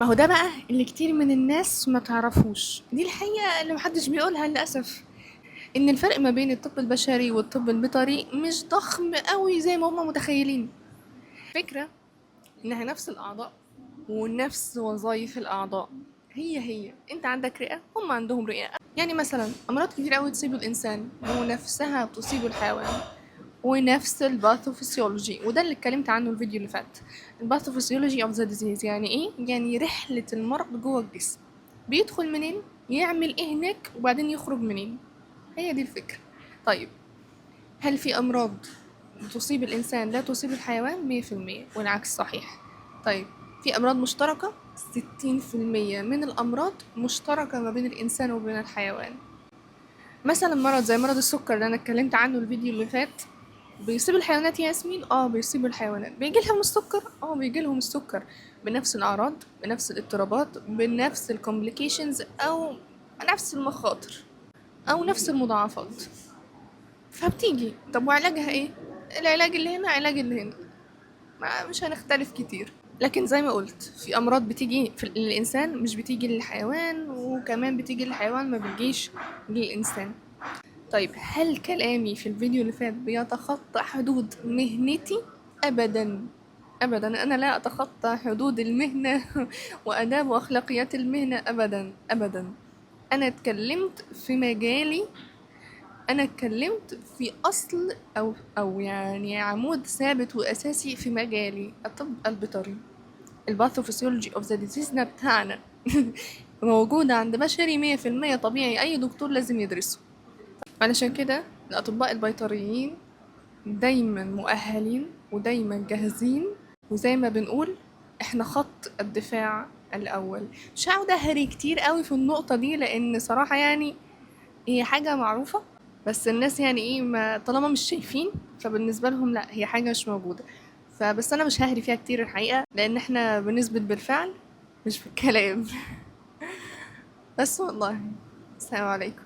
ما هو ده بقى اللي كتير من الناس ما تعرفوش، دي الحقيقة اللي محدش بيقولها للأسف، إن الفرق ما بين الطب البشري والطب البيطري مش ضخم قوي زي ما هما متخيلين. فكرة إنها نفس الأعضاء ونفس وظائف الأعضاء، هي انت عندك رئة هم عندهم رئة. يعني مثلا أمراض كتير قوي تصيب الإنسان ونفسها تصيب الحيوان، ونفس الباثوفيسيولوجي، وده اللي اتكلمت عنه الفيديو اللي فات. الباثوفيسيولوجي اوف ذا ديزيز يعني ايه؟ يعني رحلة المرض جوه الجسم، بيدخل منين، يعمل ايه هناك، وبعدين يخرج منين. هي دي الفكرة. طيب، هل في أمراض تصيب الإنسان لا تصيب الحيوان؟ 100%، والعكس صحيح. طيب، في أمراض مشتركة، 60% من الأمراض مشتركة ما بين الإنسان وبين الحيوان. مثلا مرض زي مرض السكر اللي أنا اتكلمت عنه الفيديو اللي فات، بيصيب الحيوانات يا ياسمين؟ بيصيب الحيوانات. بيجي لهم السكر؟ بيجي لهم السكر، بنفس الأعراض، بنفس الاضطرابات، بنفس الكومبليكيشنز، أو نفس المخاطر، أو نفس المضاعفات. فبتيجي، طب وعلاجها ايه؟ العلاج اللي هنا علاج اللي هنا، ما مش هنختلف كتير. لكن زي ما قلت، في امراض بتيجي في الانسان مش بتيجي للحيوان، وكمان بتيجي للحيوان ما بتجيش للانسان. طيب، هل كلامي في الفيديو اللي فات بيتخطى حدود مهنتي؟ ابدا. ابدا، انا لا اتخطى حدود المهنة واداب واخلاقيات المهنة، ابدا ابدا. انا اتكلمت في مجالي، انا اتكلمت في اصل او يعني عمود ثابت واساسي في مجالي، الطب البيطري. الباثوفيسيولوجي اوف ذا ديزيزنا بتاعنا موجودة عند بشري 100%، طبيعي اي دكتور لازم يدرسه. علشان كده الاطباء البيطريين دايما مؤهلين ودايما جاهزين، وزي ما بنقول احنا خط الدفاع الاول. مش هقعد اهري كتير قوي في النقطة دي، لان صراحة يعني هي حاجة معروفة، بس الناس يعني ايه، ما طالما مش شايفين فبالنسبة لهم لا، هي حاجة مش موجودة. فبس انا مش ههري فيها كتير الحقيقة، لان احنا بنثبت بالفعل مش بالكلام. بس والله، السلام عليكم.